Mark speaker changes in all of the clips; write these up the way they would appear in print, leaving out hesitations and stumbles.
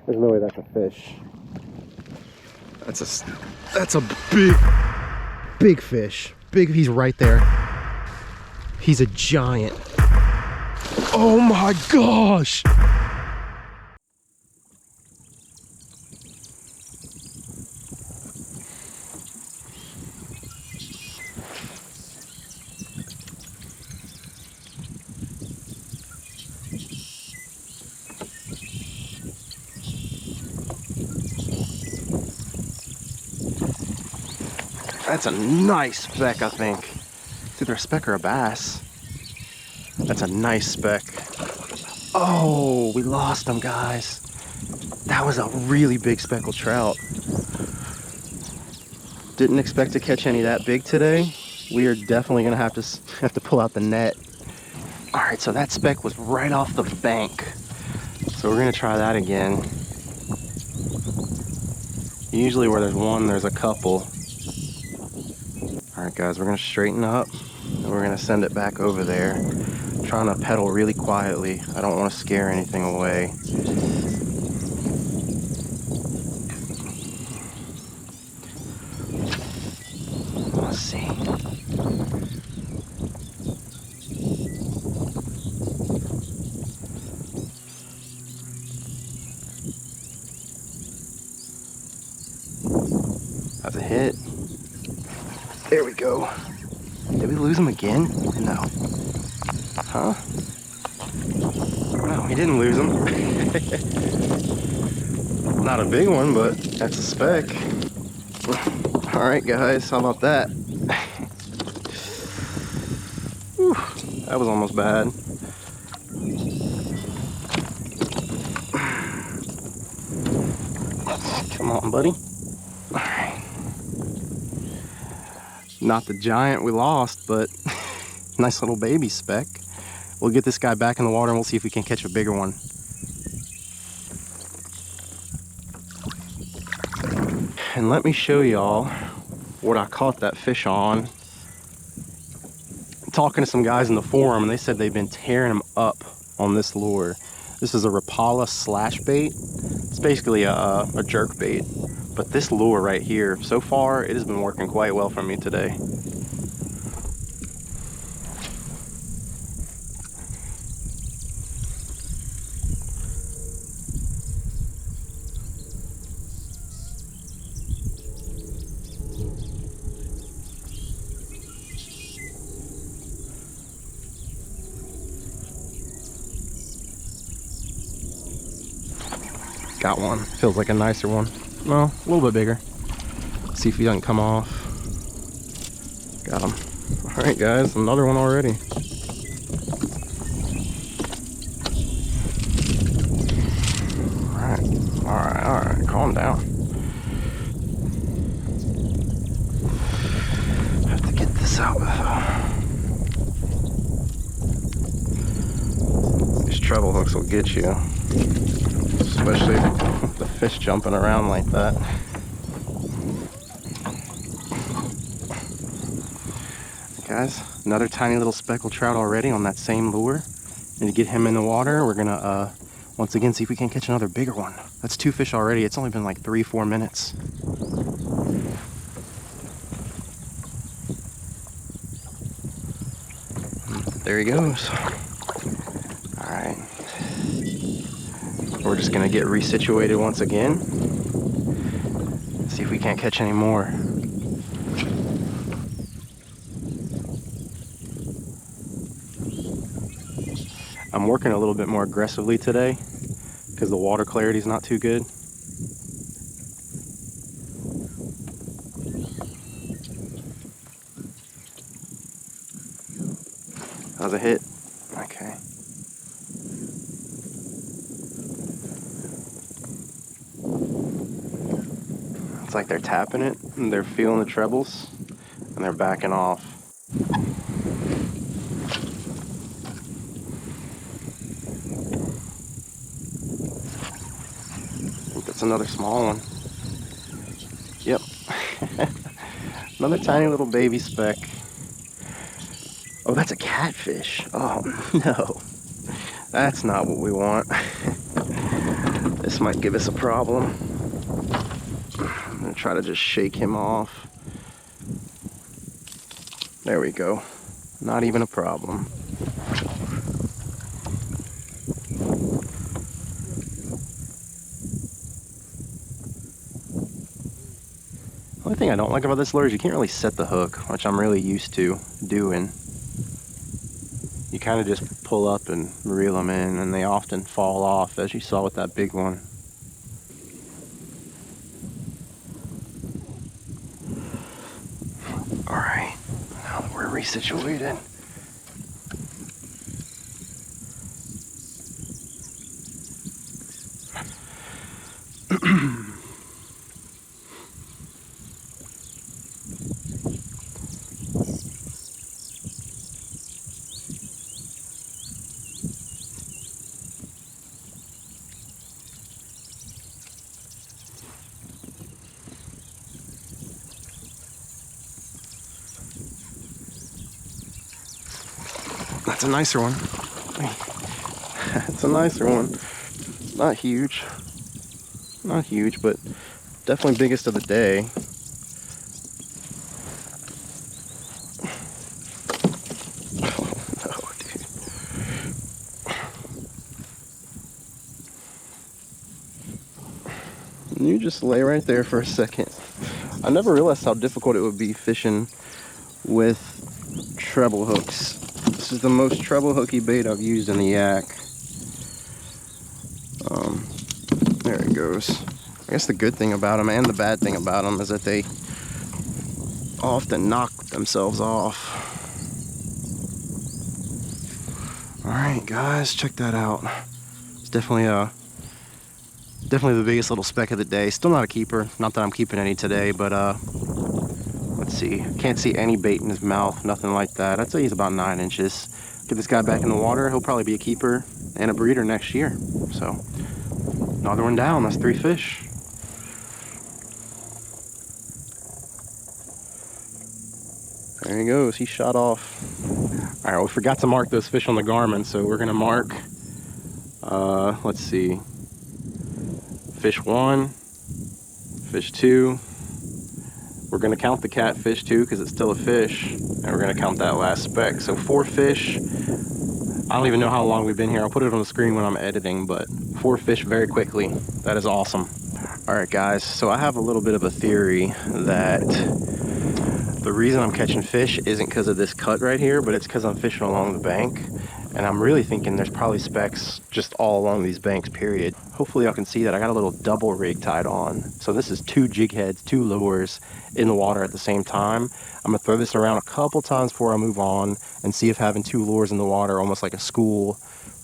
Speaker 1: There's no way that's a fish. That's a big fish. Big, he's right there. He's a giant. Oh my gosh! That's a nice speck, I think. It's either a speck or a bass. That's a nice speck. Oh, we lost him, guys. That was a really big speckled trout. Didn't expect to catch any that big today. We are definitely gonna have to pull out the net. All right, so that speck was right off the bank. So we're gonna try that again. Usually where there's one, there's a couple. All right, guys, we're gonna straighten up and we're gonna send it back over there. I'm trying to pedal really quietly. I don't want to scare anything away. Let's see. That's a hit. There we go. Did we lose him again? No. Huh? No, we didn't lose him. Not a big one, but that's a speck. All right, guys, how about that? Whew, that was almost bad. Come on, buddy. All right. Not the giant we lost, but nice little baby speck. We'll get this guy back in the water and we'll see if we can catch a bigger one. And let me show y'all what I caught that fish on. I'm talking to some guys in the forum and they said they've been tearing them up on this lure. This is a Rapala slash bait. It's basically a jerk bait. But this lure right here, so far, it has been working quite well for me today. Got one. Feels like a nicer one. Well, a little bit bigger. See if he doesn't come off. Got him. All right, guys, another one already. All right, calm down. Have to get this out. These treble hooks will get you, especially with the fish jumping around like that. Guys, another tiny little speckled trout already on that same lure. And to get him in the water, we're gonna once again see if we can catch another bigger one. That's 2 fish already. It's only been like 3-4 minutes. There he goes. All right. We're just gonna get resituated once again. See if we can't catch any more. I'm working a little bit more aggressively today because the water clarity is not too good. That was a hit. Okay. It's like they're tapping it and they're feeling the trebles and they're backing off. That's another small one. Yep. Another tiny little baby speck. Oh, that's a catfish. Oh, no. That's not what we want. This might give us a problem. I'm gonna try to just shake him off. There we go. Not even a problem. The only thing I don't like about this lure is you can't really set the hook, which I'm really used to doing. You kind of just pull up and reel them in, and they often fall off, as you saw with that big one. All right, now that we're resituated. That's a nicer one. It's a nicer one. Not huge. Not huge, but definitely biggest of the day. Oh, no, dude. You just lay right there for a second. I never realized how difficult it would be fishing with treble hooks. This is the most treble hooky bait I've used in the yak. There it goes. I guess the good thing about them and the bad thing about them is that they often knock themselves off. All right, guys, check that out. It's definitely the biggest little speck of the day. Still not a keeper. Not that I'm keeping any today, but let's see. Can't see any bait in his mouth. Nothing like that. I'd say he's about 9 inches. Get this guy back in the water. He'll probably be a keeper and a breeder next year. So another one down. That's 3 fish. There he goes. He shot off. All right, we forgot to mark those fish on the Garmin, so we're gonna mark. Let's see. Fish 1, fish 2. We're gonna count the catfish too because it's still a fish, and we're gonna count that last speck. So 4 fish. I don't even know how long we've been here. I'll put it on the screen when I'm editing, but 4 fish very quickly. That is awesome. All right, guys, so I have a little bit of a theory that the reason I'm catching fish isn't because of this cut right here, but it's because I'm fishing along the bank. And I'm really thinking there's probably specks just all along these banks, period. Hopefully y'all can see that I got a little double rig tied on. So this is 2 jig heads, 2 lures in the water at the same time. I'm gonna throw this around a couple times before I move on and see if having 2 lures in the water, almost like a school,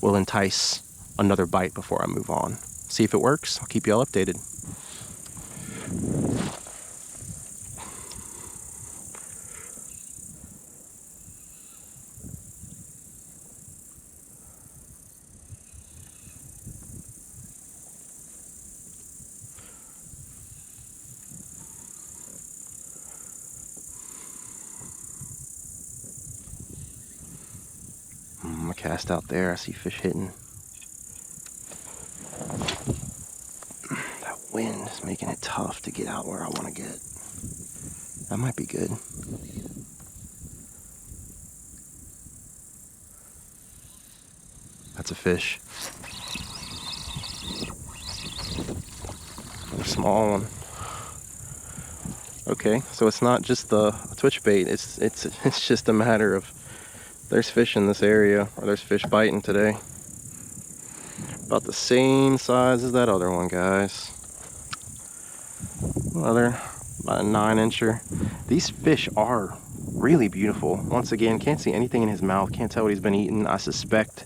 Speaker 1: will entice another bite before I move on. See if it works. I'll keep y'all updated. I'm gonna cast out there. I see fish hitting. That wind is making it tough to get out where I want to get. That might be good. That's a fish. Another small one. Okay, so it's not just the twitch bait. It's just a matter of there's fish in this area, or there's fish biting today. About the same size as that other one, guys. Another about a 9-incher. These fish are really beautiful. Once again, can't see anything in his mouth. Can't tell what he's been eating. I suspect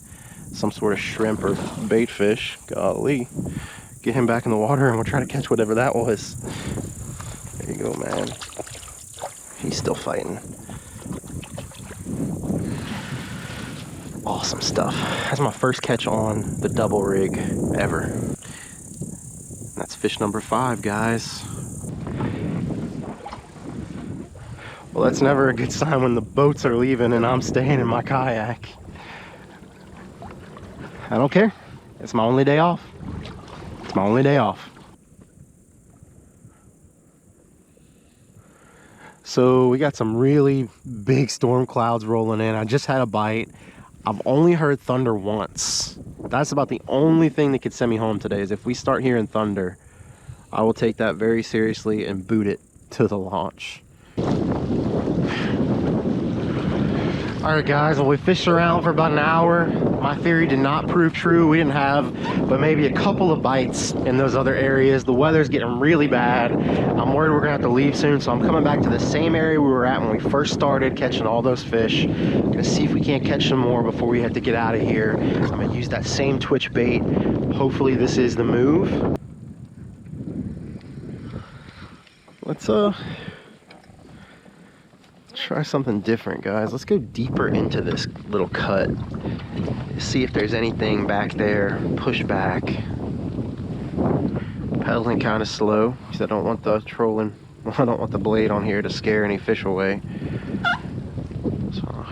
Speaker 1: some sort of shrimp or bait fish. Golly. Get him back in the water and we'll try to catch whatever that was. There you go, man. He's still fighting. Awesome stuff. That's my first catch on the double rig ever. That's fish number 5, guys. Well, that's never a good sign when the boats are leaving and I'm staying in my kayak. I don't care. It's my only day off. It's my only day off. So we got some really big storm clouds rolling in. I just had a bite. I've only heard thunder once. That's about the only thing that could send me home today, is if we start hearing thunder. I will take that very seriously and boot it to the launch. All right, guys, well, we fished around for about an hour. My theory did not prove true. We didn't have but maybe a couple of bites in those other areas. The weather's getting really bad. I'm worried we're gonna have to leave soon, so I'm coming back to the same area we were at when we first started catching all those fish. Gonna see if we can't catch some more before we have to get out of here. I'm gonna use that same twitch bait. Hopefully this is the move. Let's try something different, guys. Let's go deeper into this little cut. See if there's anything back there. Push back. Pedaling kind of slow because I don't want the trolling. I don't want the blade on here to scare any fish away. So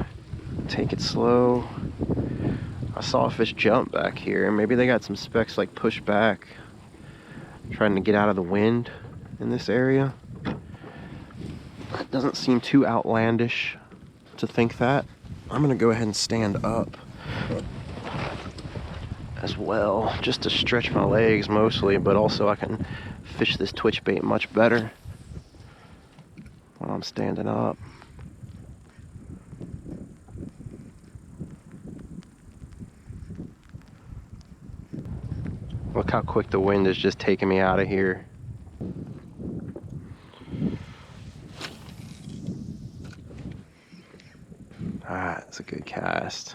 Speaker 1: take it slow. I saw a fish jump back here. Maybe they got some specks like push back, trying to get out of the wind in this area. It doesn't seem too outlandish to think that. I'm gonna go ahead and stand up as well, just to stretch my legs mostly, but also I can fish this twitch bait much better while I'm standing up. Look how quick the wind is just taking me out of here. Ah, that's a good cast.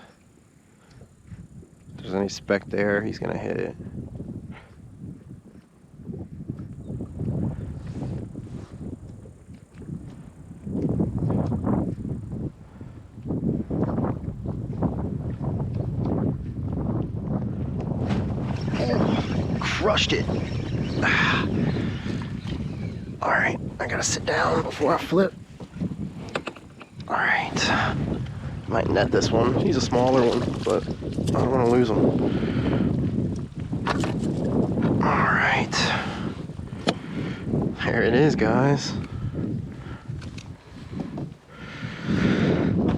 Speaker 1: If there's any speck there, he's gonna hit it. Oh, crushed it. All right, I gotta sit down before I flip. All right. Might net this one. He's a smaller one, but I don't want to lose him. All right. There it is, guys.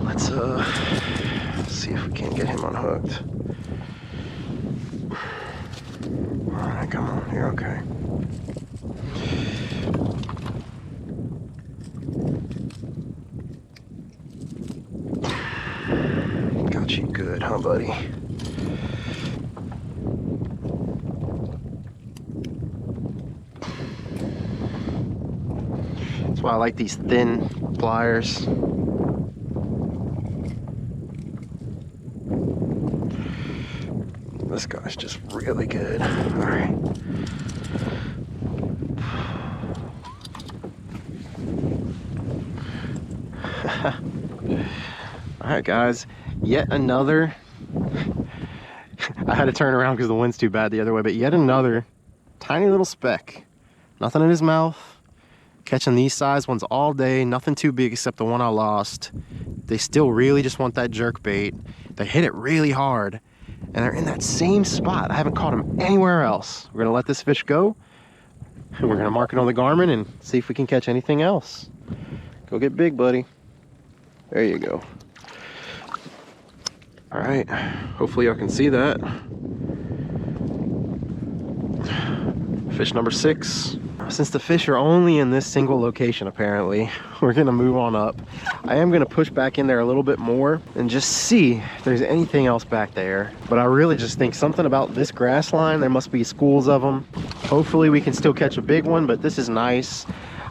Speaker 1: Let's see if we can get him unhooked. All right, come on. You're okay. You good, huh, buddy? That's why I like these thin pliers. This guy's just really good. All right. All right, guys. Yet another, I had to turn around because the wind's too bad the other way, but yet another tiny little speck. Nothing in his mouth. Catching these size ones all day, nothing too big except the one I lost. They still really just want that jerk bait. They hit it really hard, and they're in that same spot. I haven't caught them anywhere else. We're gonna let this fish go, and we're gonna mark it on the Garmin and see if we can catch anything else. Go get big, buddy. There you go. All right, hopefully y'all can see that. Fish number 6. Since the fish are only in this single location, apparently, we're gonna move on up. I am gonna push back in there a little bit more and just see if there's anything else back there. But I really just think something about this grass line, there must be schools of them. Hopefully we can still catch a big one, but this is nice.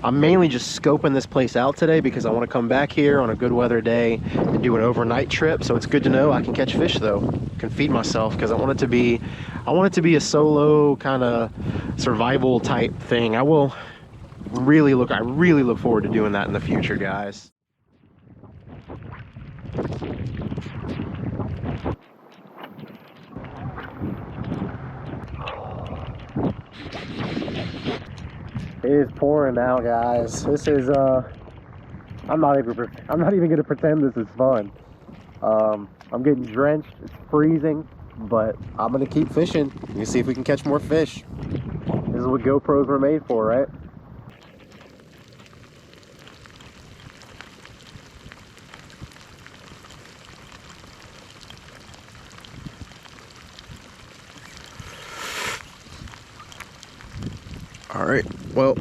Speaker 1: I'm mainly just scoping this place out today because I want to come back here on a good weather day and do an overnight trip. So it's good to know I can catch fish though, can feed myself, because I want it to be a solo kind of survival type thing. I really look forward to doing that in the future, guys. It is pouring now, guys. This is I'm not even gonna pretend this is fun. I'm getting drenched, it's freezing, but I'm gonna keep fishing and see if we can catch more fish. is what GoPros were made for, right? All right, well,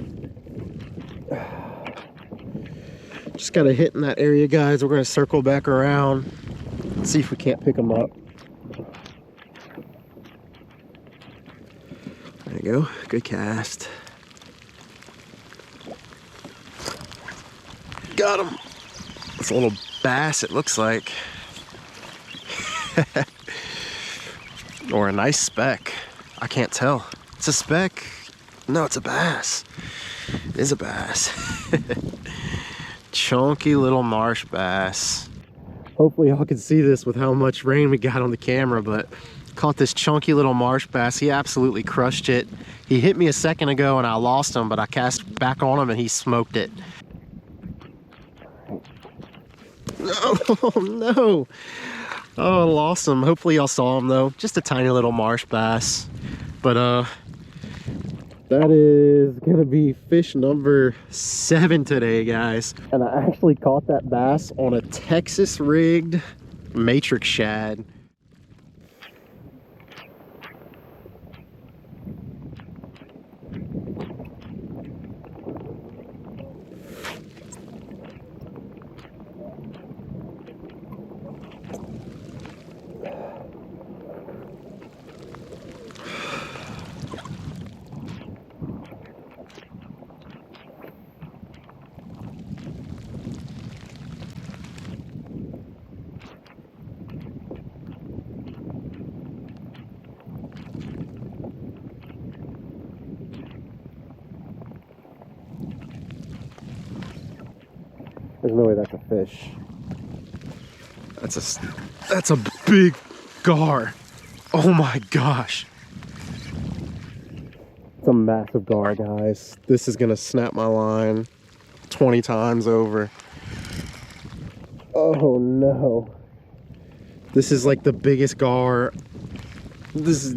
Speaker 1: just got a hit in that area, guys. We're gonna circle back around and see if we can't pick them up. There you go, good cast. Got him. It's a little bass, it looks like. Or a nice speck. I can't tell. It's a speck. No, it's a bass. It is a bass. Chunky little marsh bass. Hopefully y'all can see this with how much rain we got on the camera, but caught this chunky little marsh bass. He absolutely crushed it. He hit me a second ago and I lost him, but I cast back on him and he smoked it. Oh no. Oh, I lost him. Hopefully y'all saw him though. Just a tiny little marsh bass. But that is gonna be fish number 7 today, guys. And I actually caught that bass on a Texas rigged matrix shad. There's no way that's a fish. That's a big gar. Oh my gosh. It's a massive gar, guys. This is gonna snap my line 20 times over. Oh no. This is like the biggest gar. This is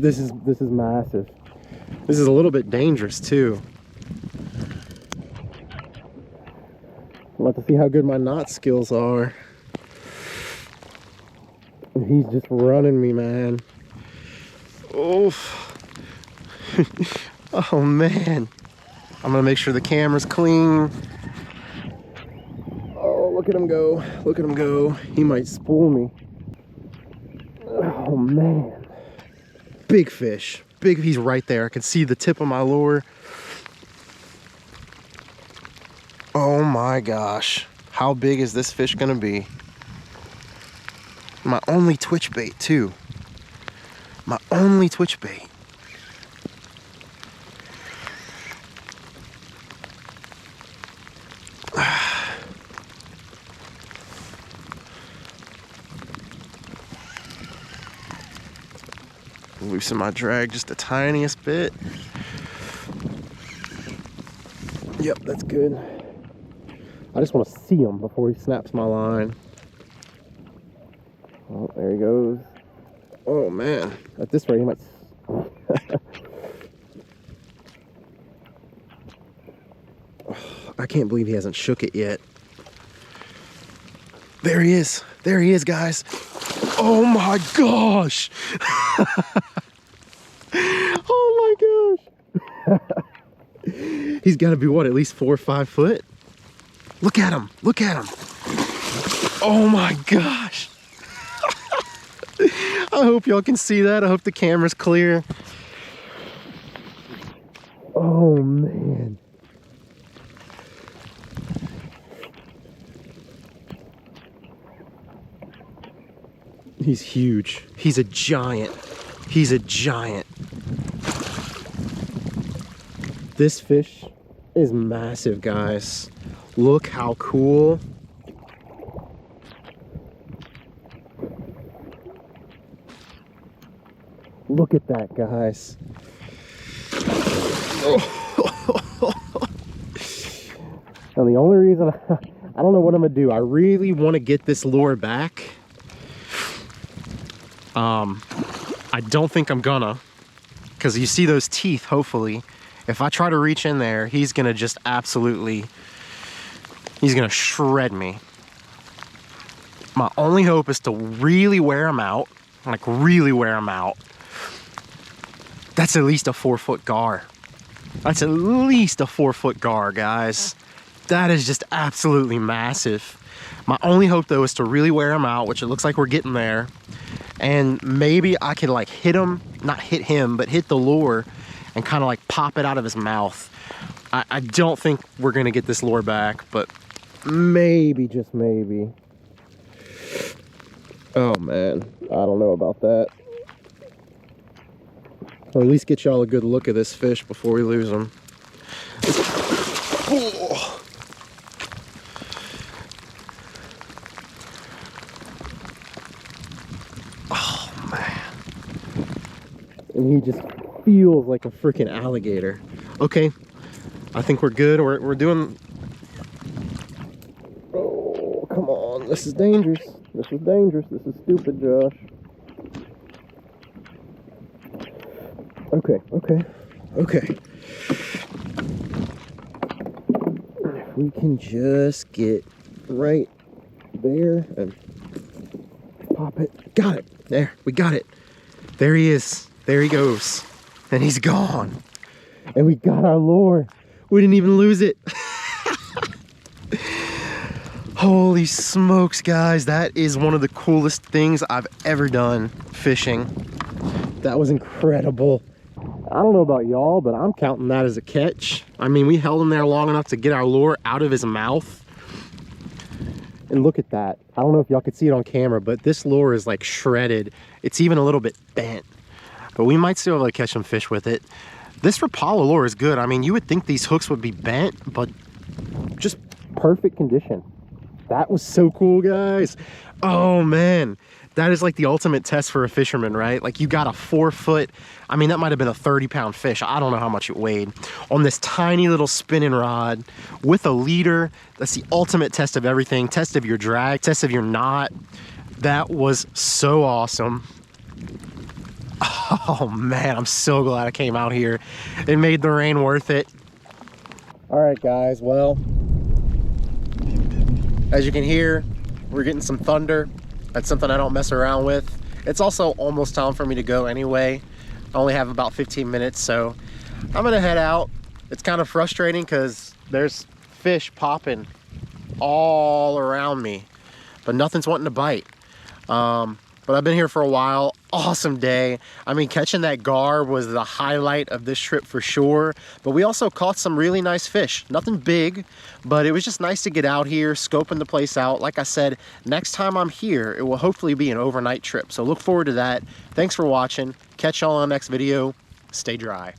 Speaker 1: massive. This is a little bit dangerous too. I'm about to see how good my knot skills are. And he's just running me, man. Oof. Oh man. I'm gonna make sure the camera's clean. Oh, look at him go. Look at him go. He might spool me. Oh man. Big fish. Big, he's right there. I can see the tip of my lure. Oh my gosh. How big is this fish gonna be? My only twitch bait too. My only twitch bait. Loosen my drag just the tiniest bit. Yep, that's good. I just want to see him before he snaps my line. Oh, there he goes. Oh man, at this rate he might. I can't believe he hasn't shook it yet. There he is. There he is, guys. Oh my gosh. Oh my gosh. He's got to be what, at least 4 or 5 foot? Look at him. Look at him. Oh my gosh. I hope y'all can see that. I hope the camera's clear. Oh man. He's huge. He's a giant. He's a giant. This fish is massive, guys. Look how cool. Look at that, guys. Now the only reason I don't know what I'm gonna do. I really want to get this lure back. I don't think I'm gonna, because you see those teeth, hopefully, If I try to reach in there, he's gonna just absolutely, he's gonna shred me. My only hope is to really wear him out, like really wear him out. That's at least a 4-foot gar. That's at least a 4-foot gar, guys. That is just absolutely massive. My only hope though is to really wear him out, which it looks like we're getting there. And maybe I could like hit him, not hit him, but hit the lure and kind of like pop it out of his mouth. I don't think we're gonna get this lure back, but maybe, just maybe. Oh man, I don't know about that. Or at least get y'all a good look at this fish before we lose him. Oh. Oh man. And he just feels like a freaking alligator. Okay, I think we're good. We're doing... Oh, come on. This is dangerous. This is dangerous. This is stupid, Josh. Okay, okay, okay. If we can just get right there and pop it. Got it. There, we got it. There he is. There he goes. And he's gone. And we got our lure. We didn't even lose it. Holy smokes, guys. That is one of the coolest things I've ever done fishing. That was incredible. I don't know about y'all, but I'm counting that as a catch. I mean, we held him there long enough to get our lure out of his mouth. And look at that. I don't know if y'all could see it on camera, but this lure is like shredded. It's even a little bit bent. But we might still be able to catch some fish with it. This Rapala lure is good. I mean, you would think these hooks would be bent, but just perfect condition. That was so cool, guys. Oh man, that is like the ultimate test for a fisherman, right? Like, you got a 4-foot, I mean, that might have been a 30-pound fish. I don't know how much it weighed, on this tiny little spinning rod with a leader. That's the ultimate test of everything. Test of your drag, test of your knot. That was so awesome. Oh man, I'm so glad I came out here. It made the rain worth it. All right, guys, well, as you can hear, we're getting some thunder. That's something I don't mess around with. It's also almost time for me to go anyway. I only have about 15 minutes, so I'm gonna head out. It's kind of frustrating because there's fish popping all around me, but nothing's wanting to bite. But I've been here for a while. Awesome day. I mean, catching that gar was the highlight of this trip for sure. But we also caught some really nice fish. Nothing big, but it was just nice to get out here, scoping the place out. Like I said, next time I'm here, it will hopefully be an overnight trip. So look forward to that. Thanks for watching. Catch y'all on the next video. Stay dry.